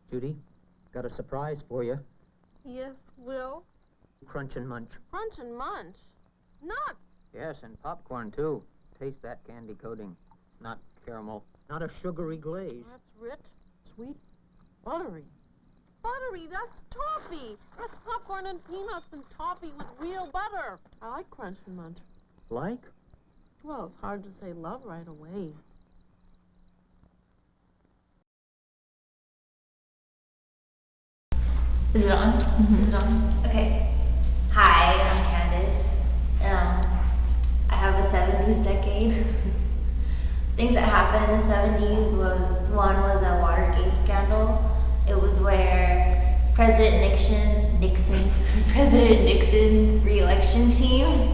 Judy, got a surprise for you. Yes, Will? Crunch and munch. Crunch and munch? Nuts! Yes, and popcorn, too. Taste that candy coating. Not caramel. Not a sugary glaze. That's rich, sweet, buttery. Buttery, that's toffee. That's popcorn and peanuts and toffee with real butter. I like crunch and munch. Like? Well, it's hard to say love right away. Is it on? Is it on? Okay. Hi, I'm Candace. I have the 70s decade. Things that happened in the 70s was, one was a Watergate scandal. It was where President Nixon's re-election team,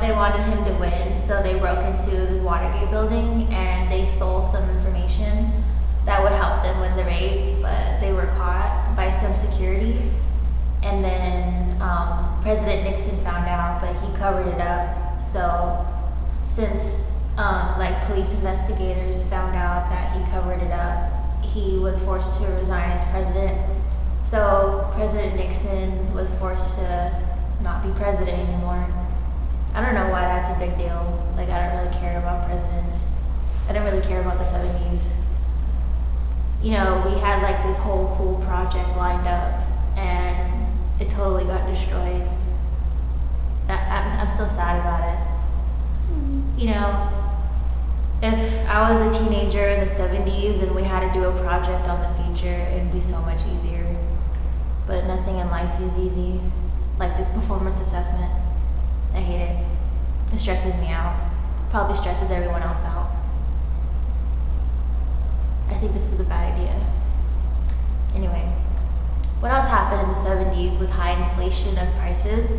they wanted him to win, so they broke into the Watergate building and they stole some information that would help them win the race, but they were caught by some security. And then President Nixon found out, but he covered it up. So since police investigators found out that he covered it up, he was forced to resign as president. So President Nixon was forced to not be president anymore. I don't know why that's a big deal. Like, I don't really care about presidents. I don't really care about the 70s. You know, we had like this whole cool project lined up, and it totally got destroyed. I'm still sad about it. You know, if I was a teenager in the 70s and we had to do a project on the future, it'd be so much easier. But nothing in life is easy. Like this performance assessment. I hate it. It stresses me out. Probably stresses everyone else out. I think this was a bad idea. Anyway, what else happened in the 70s with high inflation of prices?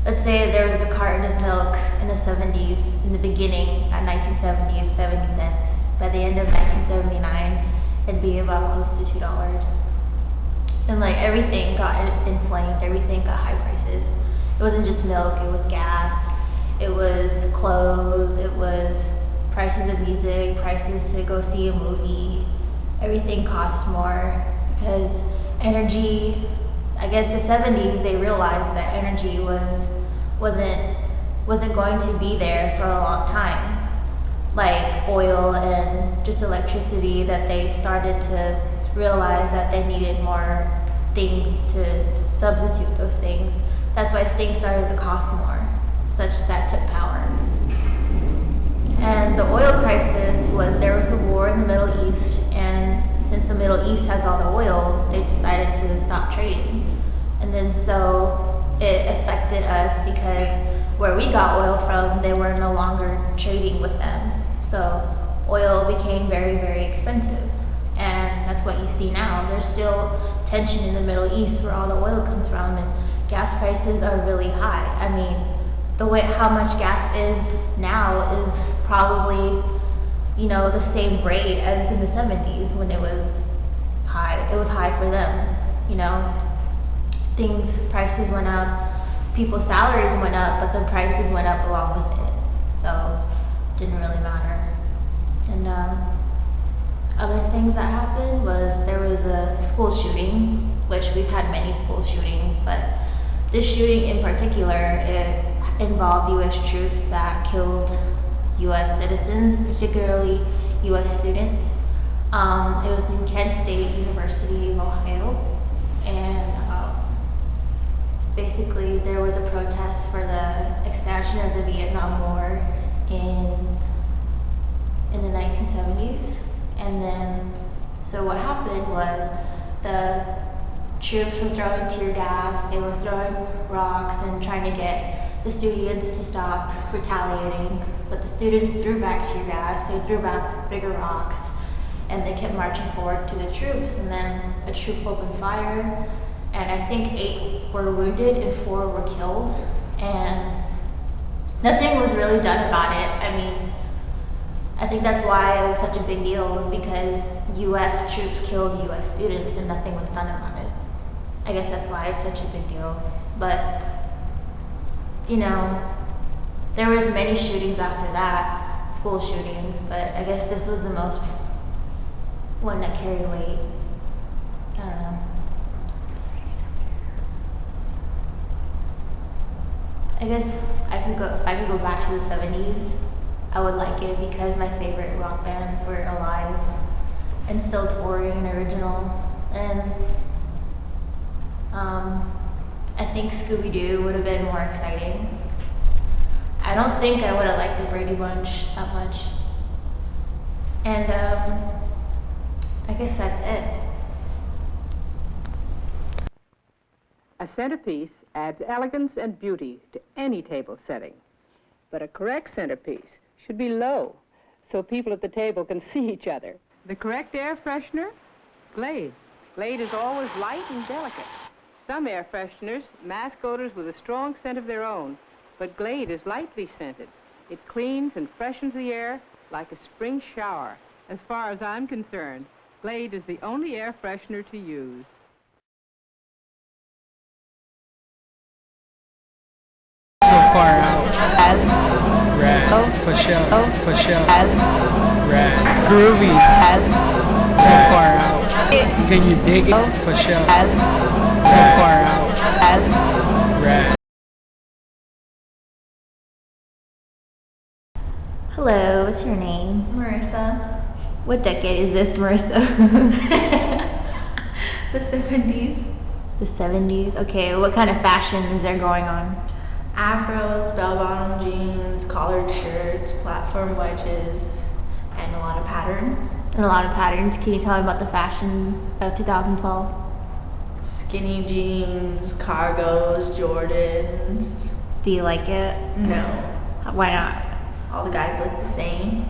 Let's say there was a carton of milk in the 70s, in the beginning, at 1970, it's 70 cents. By the end of 1979, it'd be about close to $2. And like everything got inflamed, everything got high prices. It wasn't just milk, it was gas, it was clothes, it was prices of music, prices to go see a movie. Everything costs more because energy, I guess the 70s they realized that energy wasn't going to be there for a long time. Like oil and just electricity, that they started to realize that they needed more things to substitute those things. That's why things started to cost more, such that took power. And the oil crisis was, there was a war in the Middle East, and since the Middle East has all the oil, they decided to stop trading. And then so it affected us because where we got oil from, they were no longer trading with them. So oil became very, very expensive. And that's what you see now. There's still tension in the Middle East where all the oil comes from, and gas prices are really high. I mean, how much gas is now is probably, you know, the same rate as in the 70s when it was high. It was high for them, you know. Prices went up, people's salaries went up, but the prices went up along with it. So it didn't really matter. And other things that happened was there was a school shooting, which we've had many school shootings, but this shooting in particular, it involved U.S. troops that killed U.S. citizens, particularly U.S. students. It was in Kent State University of Ohio, and basically there was a protest for the expansion of the Vietnam War in the 1970s. And then, so what happened was the troops were throwing tear gas, they were throwing rocks and trying to get the students to stop retaliating, but the students threw back tear gas, they threw back bigger rocks, and they kept marching forward to the troops. And then a troop opened fire, and I think 8 were wounded and 4 were killed, and nothing was really done about it. I mean, I think that's why it was such a big deal, because U.S. troops killed U.S. students and nothing was done about it. I guess that's why it's such a big deal. But, you know, there was many shootings after that, school shootings, but I guess this was the most one that carried weight. I don't know. I guess if I could go back to the 70s, I would like it because my favorite rock bands were alive and still touring and original. And I think Scooby-Doo would have been more exciting. I don't think I would have liked the Brady Bunch that much. And I guess that's it. A centerpiece adds elegance and beauty to any table setting. But a correct centerpiece should be low so people at the table can see each other. The correct air freshener? Glade. Glade is always light and delicate. Some air fresheners mask odors with a strong scent of their own, but Glade is lightly scented. It cleans and freshens the air like a spring shower. As far as I'm concerned, Glade is the only air freshener to use. So far out. Rad. For sure. For sure. Rad. Groovy. So far out. Can you dig it? For sure. So far out. Rad. Hello, what's your name? Marissa. What decade is this, Marissa? The 70s. The 70s? Okay, what kind of fashion is there going on? Afros, bell-bottom jeans, collared shirts, platform wedges, and a lot of patterns. And a lot of patterns. Can you tell me about the fashion of 2012? Skinny jeans, cargos, Jordans. Do you like it? No. Why not? All the guys look the same.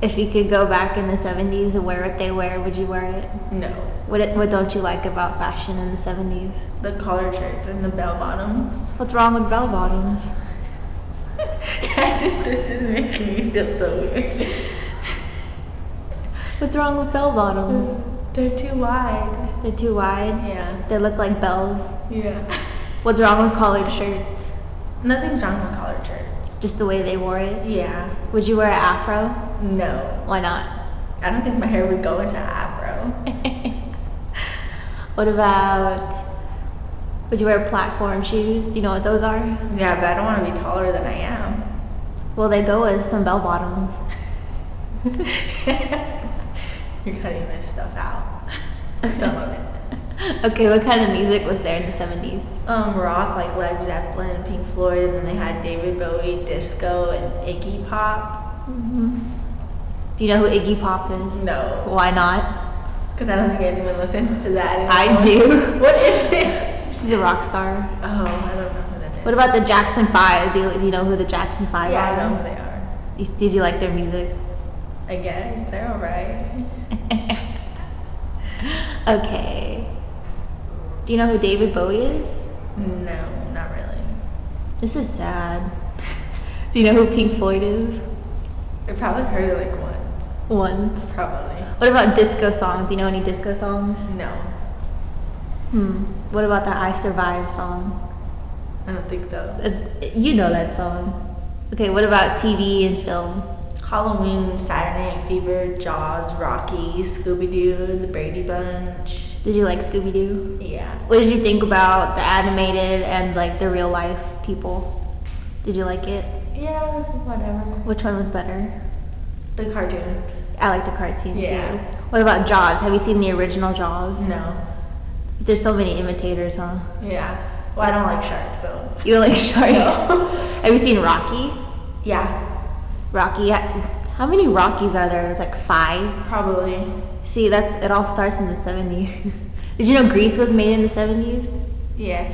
If you could go back in the 70s and wear what they wear, would you wear it? No. What don't you like about fashion in the 70s? The collared shirts and the bell-bottoms. What's wrong with bell-bottoms? This is making me feel so weird. What's wrong with bell-bottoms? They're too wide. They're too wide? Yeah. They look like bells? Yeah. What's wrong with collared shirts? Nothing's wrong with collared shirts. Just the way they wore it? Yeah. Would you wear an afro? No. Why not? I don't think my hair would go into an afro. What about, would you wear platform shoes? Do you know what those are? Yeah, but I don't want to be taller than I am. Well, they go with some bell bottoms. You're cutting this stuff out. Some of it. Okay, what kind of music was there in the 70s? Rock, like Led Zeppelin, Pink Floyd, and then they had David Bowie, disco, and Iggy Pop. Do you know who Iggy Pop is? No. Why not? Because I don't think anyone listens to that anymore. I do. What is it? He's a rock star. Oh, I don't know who that is. What about the Jackson 5? Do you know who the Jackson 5 are? Yeah, I know who they are. Did you like their music? I guess. They're alright. Okay. Do you know who David Bowie is? No, not really. This is sad. Do you know who Pink Floyd is? I've probably heard it like once. Once? Probably. What about disco songs? Do you know any disco songs? No. What about the I Survived song? I don't think so. You know that song. Okay, what about TV and film? Halloween, Saturday Night Fever, Jaws, Rocky, Scooby-Doo, The Brady Bunch. Did you like Scooby-Doo? Yeah. What did you think about the animated and like the real life people? Did you like it? Yeah, whatever. Which one was better? The cartoon. I like the cartoon too. What about Jaws? Have you seen the original Jaws? No. There's so many imitators, huh? Yeah. Well, I don't like sharks, so. You don't like sharks? No. Have you seen Rocky? Yeah. Rocky. How many Rockies are there? There's like 5? Probably. See, it all starts in the 70s. Did you know Grease was made in the 70s? Yeah.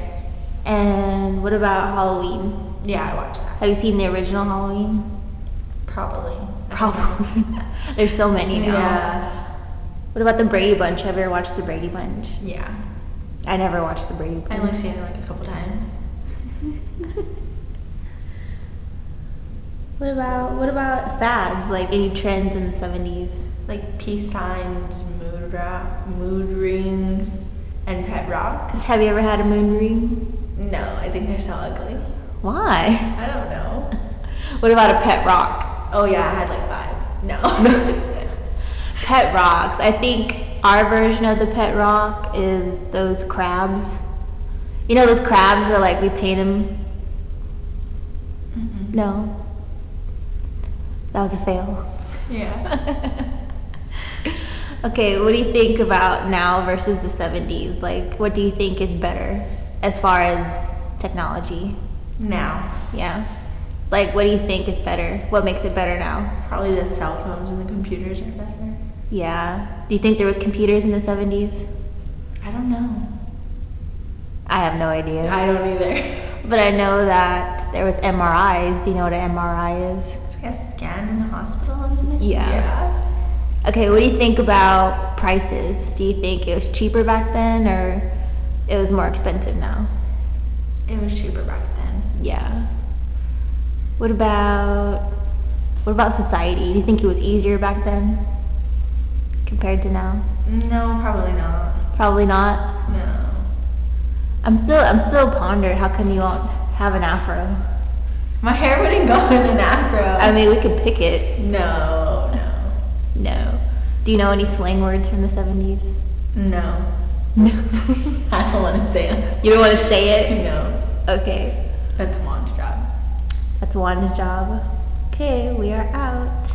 And what about Halloween? Yeah, I watched that. Have you seen the original Halloween? Probably. Probably. There's so many now. Yeah. What about the Brady Bunch? Have you ever watched the Brady Bunch? Yeah. I never watched the Brady Bunch. I only seen it like a couple times. What about fads? Like any trends in the 70s? Like peace signs, mood rings, and pet rocks. Have you ever had a moon ring? No, I think they're so ugly. Why? I don't know. What about a pet rock? Oh yeah, I had like 5. No. Pet rocks. I think our version of the pet rock is those crabs. You know those crabs where like we paint them? Mm-mm. No. That was a fail. Yeah. Okay, what do you think about now versus the 70s? Like, what do you think is better as far as technology? Now. Yeah. Like, what do you think is better? What makes it better now? Probably the cell phones and the computers are better. Yeah. Do you think there were computers in the 70s? I don't know. I have no idea. I don't either. But I know that there was MRIs. Do you know what an MRI is? It's like a scan in the hospital, isn't it? Yeah. Okay, what do you think about prices? Do you think it was cheaper back then or it was more expensive now? It was cheaper back then. Yeah. What about society? Do you think it was easier back then compared to now? No, probably not. Probably not. No. I'm still pondered. How come you won't have an afro? My hair wouldn't go in an afro. I mean, we could pick it. No. No. Do you know any slang words from the 70s? No. No. I don't want to say it. You don't want to say it? No. Okay. That's Juan's job. That's Wanda's job. Okay, we are out.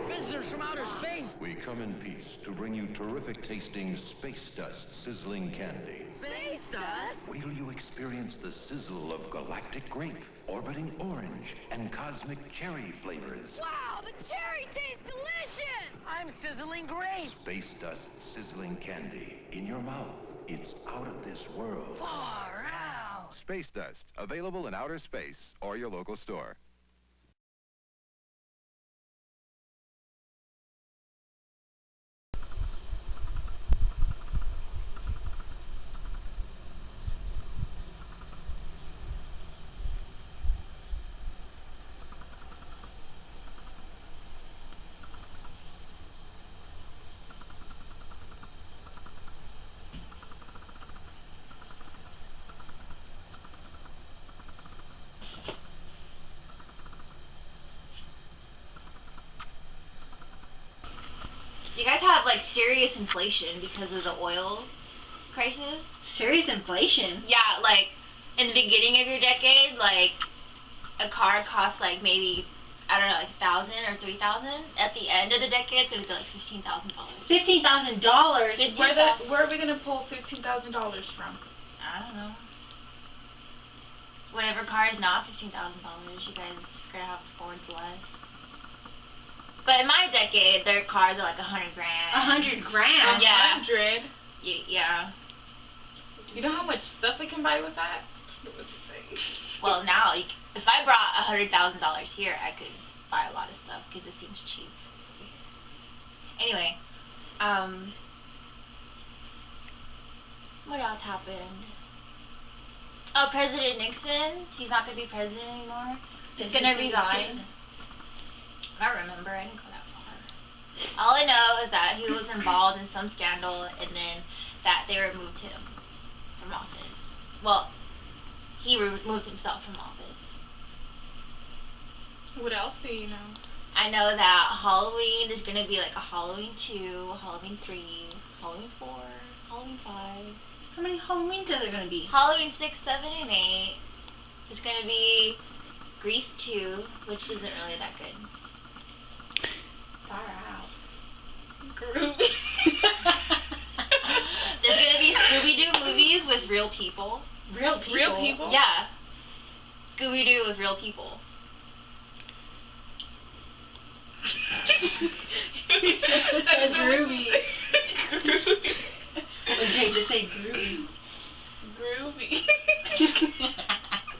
Visitors from outer space! We come in peace to bring you terrific tasting space dust sizzling candy. Space dust? Wait till you experience the sizzle of galactic grape, orbiting orange, and cosmic cherry flavors. Wow, the cherry tastes delicious! I'm sizzling great! Space dust sizzling candy. In your mouth, it's out of this world. Far out! Space Dust, available in outer space or your local store. You guys have like serious inflation because of the oil crisis? Serious inflation? Yeah, like in the beginning of your decade, like a car costs like maybe, I don't know, like 1,000 or 3,000. At the end of the decade, it's gonna be like $15,000. $15,000? Where are we gonna pull $15,000 from? I don't know. Whatever car is not $15,000, you guys are gonna have to afford less. But in my decade, their cars are like $100,000. $100,000? Yeah. 100? Yeah. You know how much stuff I can buy with that? What to say? Well, now, if I brought $100,000 here, I could buy a lot of stuff because it seems cheap. Anyway, what else happened? Oh, President Nixon, he's not going to be president anymore. He's going to resign. I don't remember, I didn't go that far. All I know is that he was involved in some scandal and then that they removed him from office. Well, he removed himself from office. What else do you know? I know that Halloween, there's going to be like a Halloween 2, Halloween 3, Halloween 4, Halloween 5. How many Halloweens are there gonna be? Halloween 6, 7, and 8. There's going to be Grease 2, which isn't really that good. Far out. Groovy. There's going to be Scooby-Doo movies with real people. Real people? Real people? Yeah. Scooby-Doo with real people. You just said groovy. Groovy. Or Jay, just say groovy. Groovy.